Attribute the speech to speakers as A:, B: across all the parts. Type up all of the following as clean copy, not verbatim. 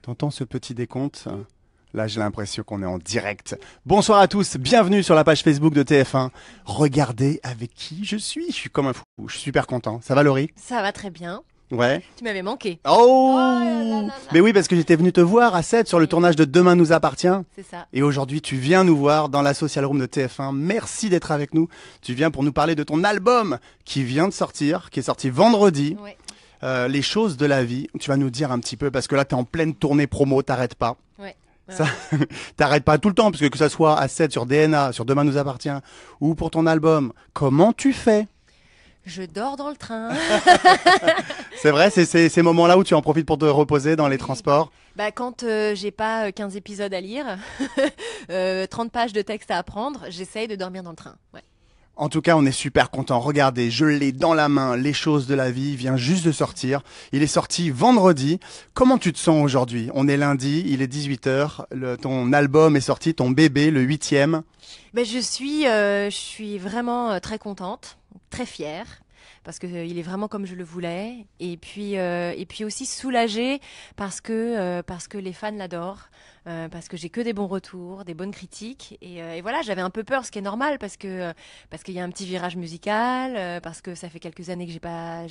A: T'entends ce petit décompte? Là, j'ai l'impression qu'on est en direct. Bonsoir à tous, bienvenue sur la page Facebook de TF1. Regardez avec qui je suis comme un fou, je suis super content. Ça va Laurie?
B: Ça va très bien.
A: Ouais.
B: Tu m'avais manqué.
A: Oh,
B: là là.
A: Mais oui, parce que j'étais venu te voir à 7 sur le tournage de Demain nous appartient.
B: C'est ça.
A: Et aujourd'hui, tu viens nous voir dans la Social Room de TF1. Merci d'être avec nous. Tu viens pour nous parler de ton album qui vient de sortir, qui est sorti vendredi.
B: Ouais.
A: Les choses de la vie. Tu vas nous dire un petit peu, parce que là, t'es en pleine tournée promo, t'arrêtes pas.
B: Ouais.
A: Ça, t'arrêtes pas tout le temps, parce que ça soit à 7 sur DNA, sur Demain nous appartient, ou pour ton album, comment tu fais?
B: Je dors dans le train.
A: C'est vrai, c'est ces moments-là où tu en profites pour te reposer dans les transports.
B: Bah, quand j'ai pas 15 épisodes à lire, 30 pages de texte à apprendre, j'essaye de dormir dans le train. Ouais.
A: En tout cas, on est super content. Regardez, je l'ai dans la main. Les choses de la vie vient juste de sortir. Il est sorti vendredi. Comment tu te sens aujourd'hui? On est lundi, il est 18h. Ton album est sorti, ton bébé, le 8e.
B: Ben, je suis vraiment très contente, très fière. Parce que il est vraiment comme je le voulais, et puis aussi soulagée parce que les fans l'adorent, parce que j'ai que des bons retours, des bonnes critiques, et voilà, j'avais un peu peur, ce qui est normal parce qu'il y a un petit virage musical, parce que ça fait quelques années que j'ai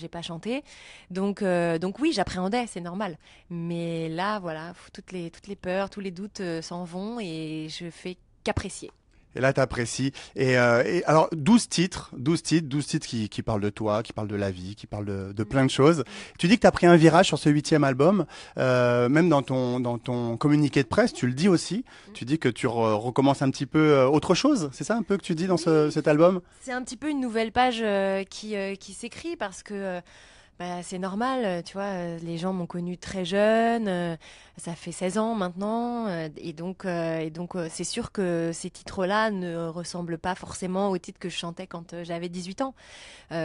B: pas chanté, donc oui, j'appréhendais, c'est normal, mais là voilà, toutes les peurs, tous les doutes s'en vont et je fais qu'apprécier.
A: Et là, t'apprécies. Et alors, 12 titres qui parlent de toi, qui parlent de la vie, qui parlent de plein de choses. Tu dis que t'as pris un virage sur ce 8e album. Même dans ton communiqué de presse, tu le dis aussi. Tu dis que tu recommences un petit peu autre chose. C'est ça un peu que tu dis dans cet album?
B: C'est un petit peu une nouvelle page qui s'écrit parce que c'est normal, tu vois, les gens m'ont connue très jeune, ça fait 16 ans maintenant, et donc c'est sûr que ces titres-là ne ressemblent pas forcément aux titres que je chantais quand j'avais 18 ans,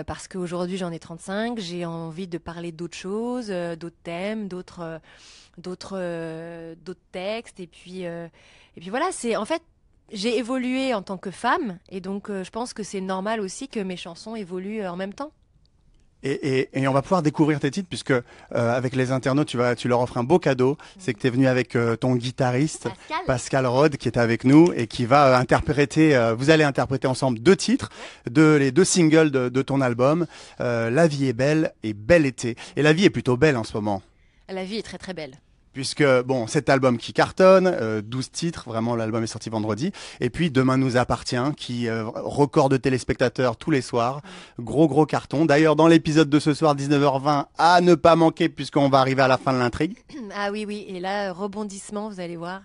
B: parce qu'aujourd'hui j'en ai 35, j'ai envie de parler d'autres choses, d'autres thèmes, d'autres textes, et puis voilà, c'est en fait j'ai évolué en tant que femme, et donc je pense que c'est normal aussi que mes chansons évoluent en même temps.
A: Et on va pouvoir découvrir tes titres puisque avec les internautes tu leur offres un beau cadeau. C'est que tu es venu avec ton guitariste Pascal Rode qui est avec nous et qui va interpréter. Vous allez interpréter ensemble 2 titres, les 2 singles de ton album. La vie est belle et Bel été. Et la vie est plutôt belle en ce moment.
B: La vie est très très belle.
A: Puisque, bon, cet album qui cartonne, 12 titres, vraiment, l'album est sorti vendredi. Et puis, Demain nous appartient, qui record de téléspectateurs tous les soirs. Gros carton. D'ailleurs, dans l'épisode de ce soir, 19h20, à ne pas manquer, puisqu'on va arriver à la fin de l'intrigue.
B: Ah oui. Et là, rebondissement, vous allez voir.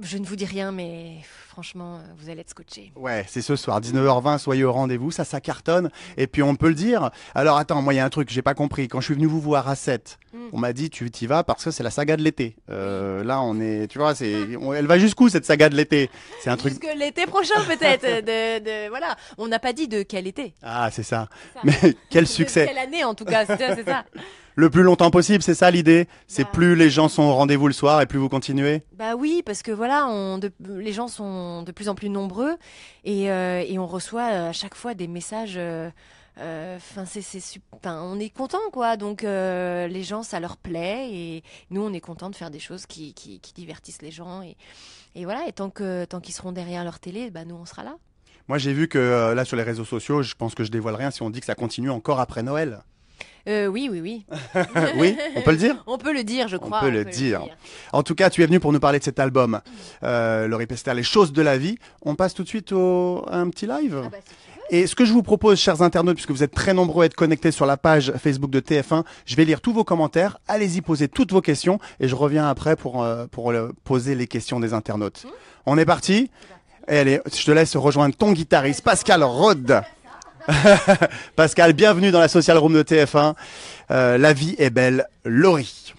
B: Je ne vous dis rien, mais franchement, vous allez être scotché.
A: Ouais, c'est ce soir, 19h20, soyez au rendez-vous, ça cartonne. Et puis on peut le dire. Alors attends, moi il y a un truc, j'ai pas compris. Quand je suis venu vous voir à 7, on m'a dit tu t'y vas parce que c'est la saga de l'été. Là on est, tu vois, elle va jusqu'où cette saga de l'été? C'est un truc.
B: Jusque l'été prochain peut-être. Voilà, on n'a pas dit de quel été.
A: Ah c'est ça. Mais quel succès.
B: Quelle année en tout cas, c'est ça.
A: Le plus longtemps possible, c'est ça l'idée? C'est
B: Bah,
A: plus les gens sont au rendez-vous le soir et plus vous continuez?
B: Bah oui, parce que voilà, les gens sont de plus en plus nombreux et on reçoit à chaque fois des messages. On est content quoi. Donc les gens, ça leur plaît et nous, on est content de faire des choses qui divertissent les gens et voilà. Et tant qu'ils seront derrière leur télé, bah nous, on sera là.
A: Moi, j'ai vu que là sur les réseaux sociaux, je pense que je dévoile rien si on dit que ça continue encore après Noël.
B: Oui.
A: Oui, on peut le dire?
B: On peut le dire, je crois.
A: On peut le dire. En tout cas, tu es venu pour nous parler de cet album, Laurie Pester, Les choses de la vie. On passe tout de suite à un petit live.
B: Ah bah, si tu veux.
A: Et ce que je vous propose, chers internautes, puisque vous êtes très nombreux à être connectés sur la page Facebook de TF1, je vais lire tous vos commentaires. Allez-y, posez toutes vos questions et je reviens après pour poser les questions des internautes. On est parti? Et allez, je te laisse rejoindre ton guitariste, Pascal Rode. Pascal, bienvenue dans la Social Room de TF1. La vie est belle, Laurie.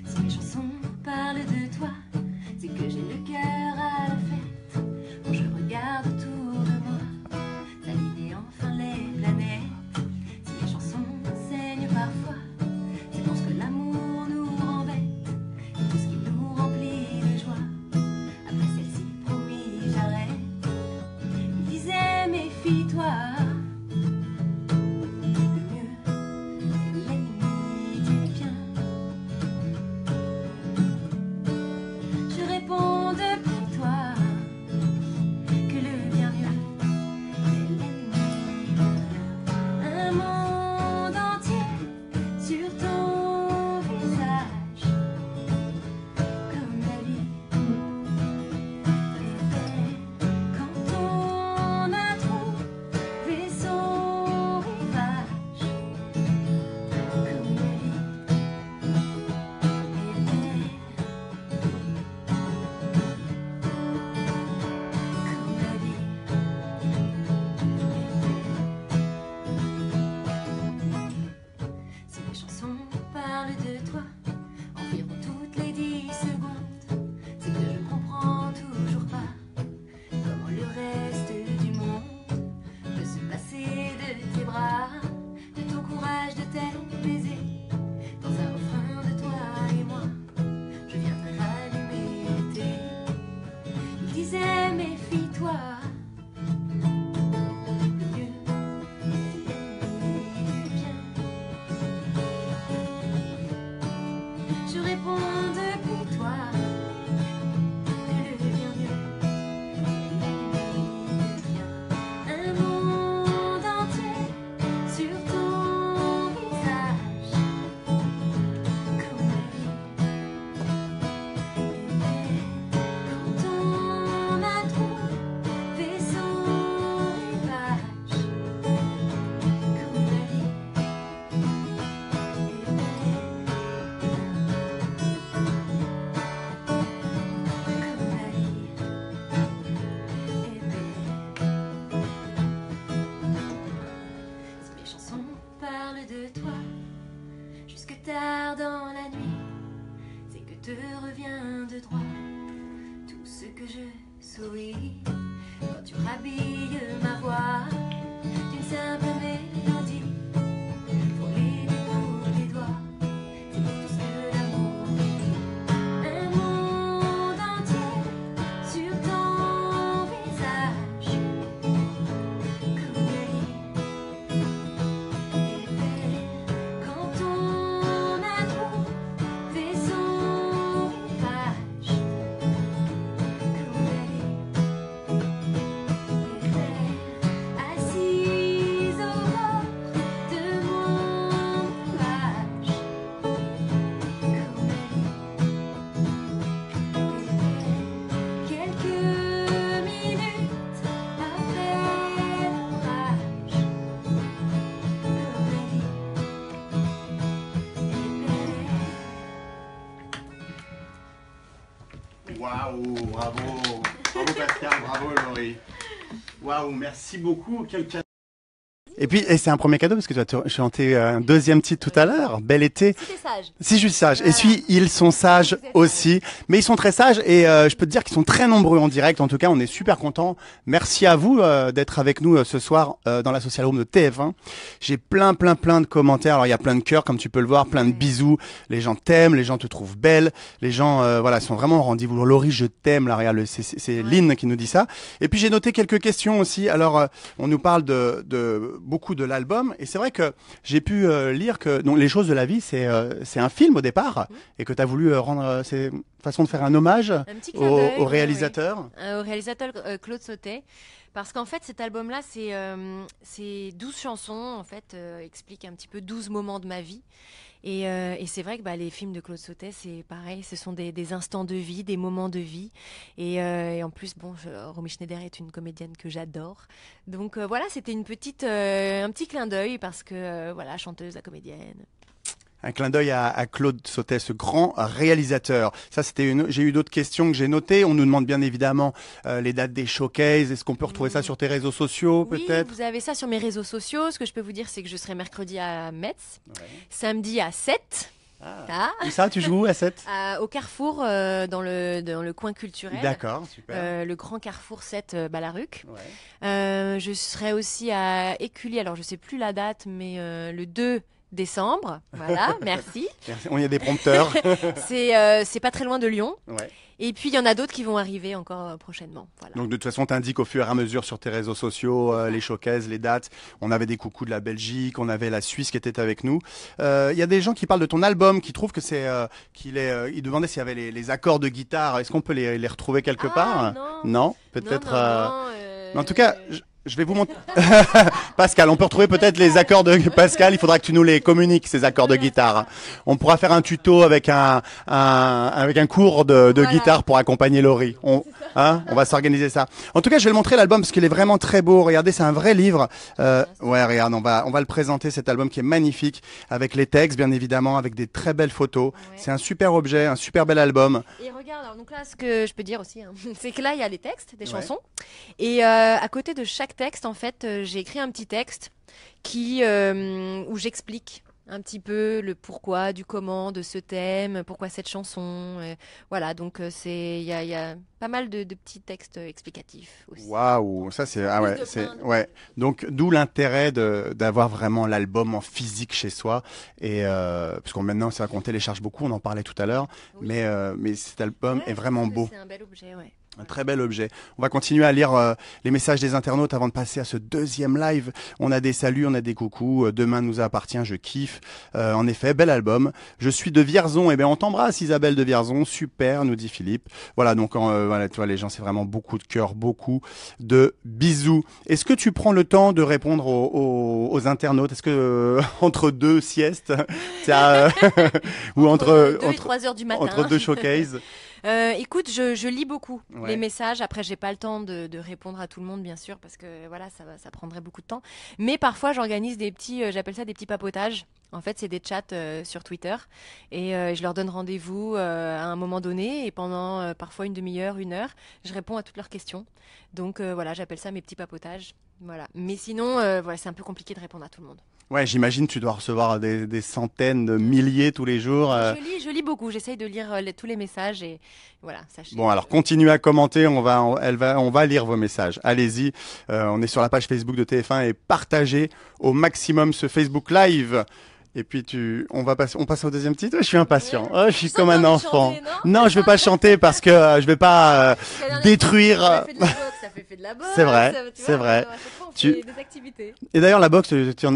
C: Si mes chansons parlent de toi, c'est que j'ai le cœur à la fête. Quand je regarde autour de moi, s'aligner enfin les planètes. Si mes chansons saignent parfois, c'est parce que l'amour nous rend bêtes et tout ce qui nous remplit de joie. Après celle-ci, promis, j'arrête. Il disait, méfie-toi. chansons parlent de toi jusque tard dans la nuit. C'est que te revient de droit tout ce que je souris quand tu rhabilles ma voix d'une simple mélodie. Pour les détours des doigts, c'est pour tout ce que l'amour dit. Un monde entier sur ton visage, comme le lit est belle quand ton amour fait son rivage. Comme le lit est belle, assise au bord de mon nuage. Comme le lit est belle, quelques minutes après l'orage. Comme le lit est belle.
A: Waouh, bravo. Bravo Pascal, bravo Laurie. Waouh, merci beaucoup. Quel cadeau. Et puis, c'est un premier cadeau parce que tu vas te chanter un deuxième titre tout à l'heure, Bel été.
B: Si t'es sage.
A: Si je suis sage.
B: Voilà.
A: Et puis, ils sont sages aussi. Mais ils sont très sages et je peux te dire qu'ils sont très nombreux en direct. En tout cas, on est super contents. Merci à vous d'être avec nous ce soir dans la Social Room de TF1. J'ai plein de commentaires. Alors, il y a plein de cœurs, comme tu peux le voir, plein de bisous. Les gens t'aiment, les gens te trouvent belle. Les gens, voilà, sont vraiment au rendez-vous. Laurie, je t'aime. Là, regarde, c'est Lynn qui nous dit ça. Et puis, j'ai noté quelques questions aussi. Alors, on nous parle de beaucoup de l'album. Et c'est vrai que j'ai pu lire que donc, Les choses de la vie, c'est un film au départ et que tu as voulu rendre c'est une façon de faire un hommage
B: Un petit clin d'œil,
A: au réalisateur.
B: au réalisateur Claude Sautet. Parce qu'en fait, cet album-là, c'est 12 chansons, en fait, explique un petit peu 12 moments de ma vie. Et c'est vrai que les films de Claude Sautet, c'est pareil, ce sont des instants de vie, des moments de vie. Et en plus, Romy Schneider est une comédienne que j'adore. Donc voilà, c'était un petit clin d'œil parce que voilà, chanteuse, la comédienne.
A: Un clin d'œil à Claude Sautet, ce grand réalisateur. Ça, j'ai eu d'autres questions que j'ai notées. On nous demande bien évidemment les dates des showcases. Est-ce qu'on peut retrouver ça sur tes réseaux sociaux,
B: Oui,
A: peut-être?
B: vous avez ça sur mes réseaux sociaux. Ce que je peux vous dire, c'est que je serai mercredi à Metz,
A: Ouais.
B: samedi à 7. Ah.
A: Où ça, tu joues à 7?
B: Au Carrefour, dans le coin culturel.
A: D'accord, super.
B: Le grand Carrefour 7 Balaruc.
A: Ouais.
B: Je serai aussi à Écully, alors je sais plus la date, mais le 2 décembre. Voilà, merci.
A: Merci. Il y a des prompteurs.
B: C'est pas très loin de Lyon.
A: Ouais.
B: Et puis il y en a d'autres qui vont arriver encore prochainement. Voilà.
A: Donc de toute façon, t'indiques au fur et à mesure sur tes réseaux sociaux les showcases, les dates. On avait des coucous de la Belgique, on avait la Suisse qui était avec nous. Il y a des gens qui parlent de ton album, qui trouvent que ils demandaient s'il y avait les accords de guitare. Est-ce qu'on peut les retrouver quelque part? Non, peut-être.
B: Non,
A: Mais en tout cas, je vais vous montrer. Pascal, on peut retrouver peut-être les accords de Pascal. Il faudra que tu nous les communiques, ces accords de guitare. On pourra faire un tuto avec un cours de
B: Voilà.
A: guitare pour accompagner Laurie. On va s'organiser ça. En tout cas, je vais le montrer l'album parce qu'il est vraiment très beau. Regardez, c'est un vrai livre. Ouais, regarde, on va le présenter, cet album qui est magnifique avec les textes, bien évidemment, avec des très belles photos.
B: Ouais.
A: C'est un super objet, un super bel album.
B: Et regarde, alors, donc là, ce que je peux dire aussi, c'est que là, il y a les textes des
A: Ouais.
B: chansons. Et à côté de chaque texte, en fait, j'ai écrit un petit texte où j'explique un petit peu le pourquoi, du comment de ce thème, pourquoi cette chanson. Voilà, donc il y a pas mal de petits textes explicatifs aussi.
A: Waouh, ça c'est
B: Plus de
A: c'est
B: plein de-
A: ouais. Donc d'où l'intérêt d'avoir vraiment l'album en physique chez soi et parce qu'on maintenant c'est vrai qu'on télécharge beaucoup, on en parlait tout à l'heure,
B: Oui.
A: mais cet album
B: Ouais,
A: est vraiment
B: je trouve
A: beau.
B: que c'est un bel objet, ouais.
A: Un très bel objet. On va continuer à lire les messages des internautes avant de passer à ce deuxième live. On a des saluts, on a des coucous. Demain nous appartient, je kiffe. En effet, bel album. Je suis de Vierzon. Eh bien, on t'embrasse, Isabelle de Vierzon. Super, nous dit Philippe. Voilà, donc voilà, tu vois, les gens, c'est vraiment beaucoup de cœur, beaucoup de bisous. Est-ce que tu prends le temps de répondre aux internautes? Est-ce que entre deux siestes, ou
B: Entre 2 et 3 heures du matin.
A: entre deux showcases?
B: Écoute, je lis beaucoup
A: Ouais.
B: les messages. Après, j'ai pas le temps de répondre à tout le monde, bien sûr, parce que voilà, ça prendrait beaucoup de temps. Mais parfois, j'organise des petits, j'appelle ça des petits papotages. En fait, c'est des chats sur Twitter et je leur donne rendez-vous à un moment donné et pendant parfois une demi-heure, 1 heure, je réponds à toutes leurs questions. Donc voilà, j'appelle ça mes petits papotages. Voilà. Mais sinon, voilà, c'est un peu compliqué de répondre à tout le monde.
A: Ouais, j'imagine tu dois recevoir des centaines de milliers tous les jours.
B: Je lis beaucoup. J'essaye de lire tous les messages et voilà. Sachez
A: Bon, alors continuez à commenter. On va lire vos messages. Allez-y. On est sur la page Facebook de TF1 et partagez au maximum ce Facebook Live. Et puis on passe au deuxième titre. Je suis impatient. Oh, je suis comme un enfant.
B: Chanter,
A: non, je vais pas chanter parce que je vais pas détruire.
B: Ça fait de la boxe.
A: C'est vrai,
B: tu
A: c'est
B: vois,
A: vrai.
B: à chaque fois, on
A: Tu-
B: fait des activités.
A: Et d'ailleurs, la boxe,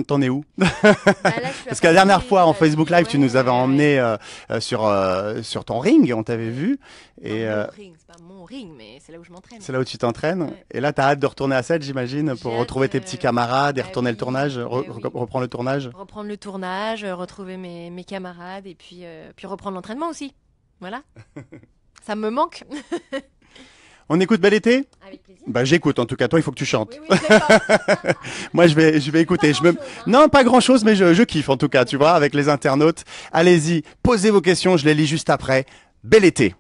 A: t'en es où?
B: Bah, là, je suis
A: Parce
B: à
A: que la dernière
B: Paris,
A: fois en
B: je
A: Facebook
B: suis-
A: Live, tu nous avais
B: ouais.
A: emmené sur ton ring, on t'avait vu. Et
B: Mon ring, c'est pas mon ring, mais c'est là où je m'entraîne.
A: c'est là où tu t'entraînes.
B: Ouais.
A: Et là, t'as hâte de retourner à 7, j'imagine, pour
B: J'ai
A: retrouver
B: hâte,
A: tes petits camarades et
B: bah
A: retourner le
B: oui,
A: tournage,
B: oui.
A: reprendre le tournage.
B: Reprendre le tournage, retrouver mes camarades et puis reprendre l'entraînement aussi. Voilà. Ça me manque.
A: On écoute Bel été?
B: Avec plaisir.
A: Bah, j'écoute en tout cas. Toi, il faut que tu chantes.
B: Oui, d'accord.
A: Moi, je vais écouter.
B: Pas grand-chose, hein.
A: Non, pas grand chose, mais je kiffe en tout cas, tu vois, avec les internautes. Allez-y, posez vos questions, je les lis juste après. Bel été.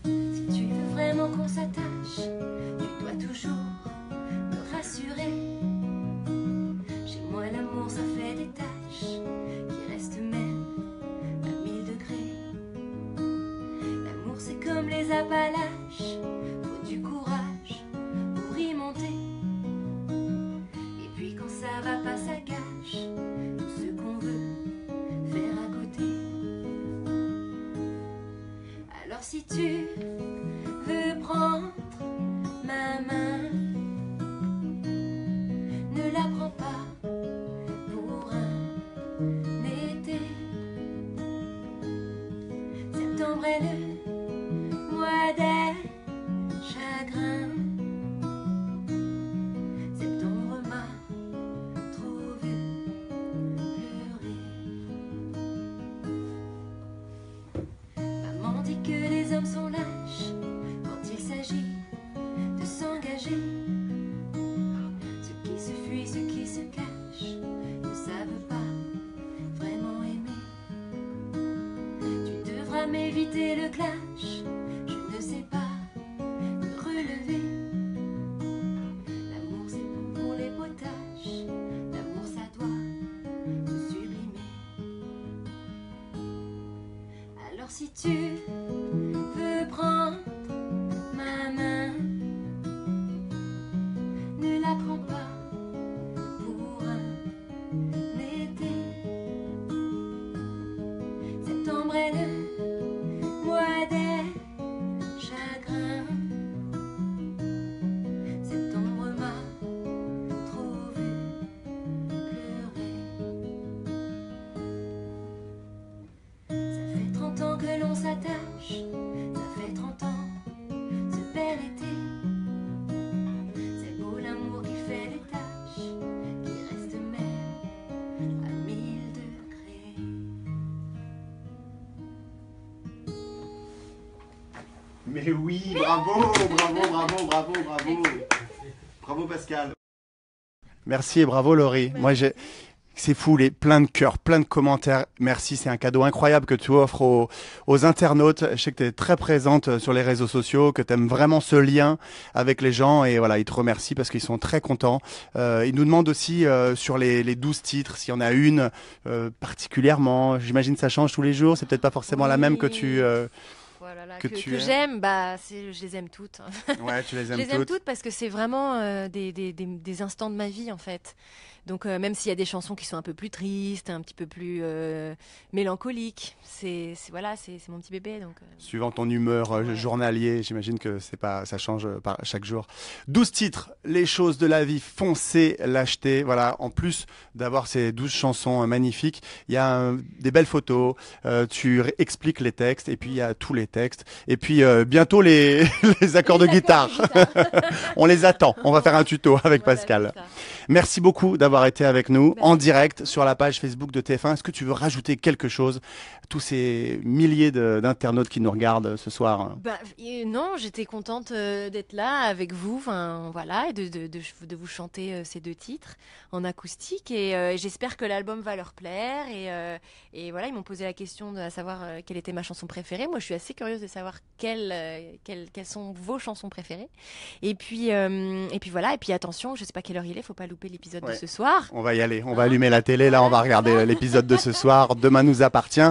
C: Si tu veux vraiment qu'on s'attache, tu dois toujours me rassurer. Chez moi, l'amour, ça fait des tâches qui restent même à 1000 degrés. L'amour, c'est comme les Appalaches, faut du courage pour y monter. Et puis quand ça va pas, ça gâche tout ce qu'on veut faire à côté. Alors si tu veux prendre ma main, ne la prends pas pour un été. Septembre est le mois des chagrins. Septembre m'a trop vu pleurer. Maman dit que les hommes sont lâches quand il s'agit de s'engager. Ceux qui se fuient, ceux qui se cachent, ne savent pas vraiment aimer. Tu devras m'éviter le clash, je ne sais pas me relever. L'amour c'est bon pour les potaches, l'amour ça doit se sublimer. Alors si tu veux prendre ma main, ne la prends pas pour un été. Septembre est le mois des chagrins. Septembre m'a trop vu pleurer. Ça fait 30 ans que l'on s'attache, ça fait 30 ans, ce bel été. C'est beau l'amour qui fait des tâches, qui reste même à 1000 degrés.
A: Mais oui, bravo, bravo, bravo, bravo, bravo. Bravo Pascal. Merci et bravo Laurie. Moi c'est fou, plein de cœurs, plein de commentaires. Merci, c'est un cadeau incroyable que tu offres aux internautes. Je sais que tu es très présente sur les réseaux sociaux, que tu aimes vraiment ce lien avec les gens et voilà, ils te remercient parce qu'ils sont très contents. Ils nous demandent aussi sur les 12 titres, s'il y en a une particulièrement. J'imagine que ça change tous les jours, c'est peut-être pas forcément la même que tu...
B: Voilà,
A: que tu
B: que
A: aimes.
B: j'aime, je les aime toutes.
A: Ouais, tu les
B: Je
A: aimes
B: les aime
A: toutes.
B: toutes parce que c'est vraiment des instants de ma vie en fait. Donc même s'il y a des chansons qui sont un peu plus tristes, un petit peu plus mélancoliques, c'est mon petit bébé donc.
A: Suivant ton humeur
B: Ouais.
A: journalier, j'imagine que ça change chaque jour. 12 titres, les choses de la vie, foncez l'acheter. Voilà, en plus d'avoir ces 12 chansons magnifiques, il y a des belles photos, tu expliques les textes et puis il y a tous les textes et puis bientôt les accords de guitare. On les attend. On va faire un tuto avec
B: Voilà,
A: Pascal.
B: c'est ça.
A: Merci beaucoup d'avoir été avec nous
B: Ben,
A: en direct sur la page Facebook de TF1. Est-ce que tu veux rajouter quelque chose tous ces milliers d'internautes qui nous regardent ce soir?
B: Non, j'étais contente d'être là avec vous, enfin voilà, et de vous chanter ces 2 titres en acoustique, et j'espère que l'album va leur plaire, et voilà, ils m'ont posé la question de savoir quelle était ma chanson préférée. Moi, je suis assez curieuse de savoir quelles sont vos chansons préférées, et puis voilà, et puis attention, je sais pas quelle heure il est, faut pas louper l'épisode de ce soir.
A: On va y aller, on va allumer la télé, là on va regarder l'épisode de ce soir, Demain nous appartient.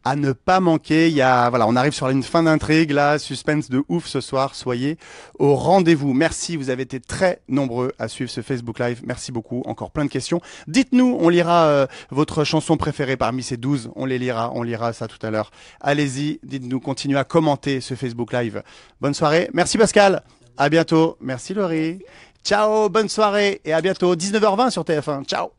A: À ne pas manquer, voilà, on arrive sur une fin d'intrigue, là, suspense de ouf ce soir, soyez au rendez-vous. Merci, vous avez été très nombreux à suivre ce Facebook Live, merci beaucoup, encore plein de questions. Dites-nous, on lira votre chanson préférée parmi ces 12, on lira ça tout à l'heure. Allez-y, dites-nous, continuez à commenter ce Facebook Live. Bonne soirée, merci Pascal, à bientôt, merci Laurie, ciao, bonne soirée et à bientôt, 19h20 sur TF1, ciao.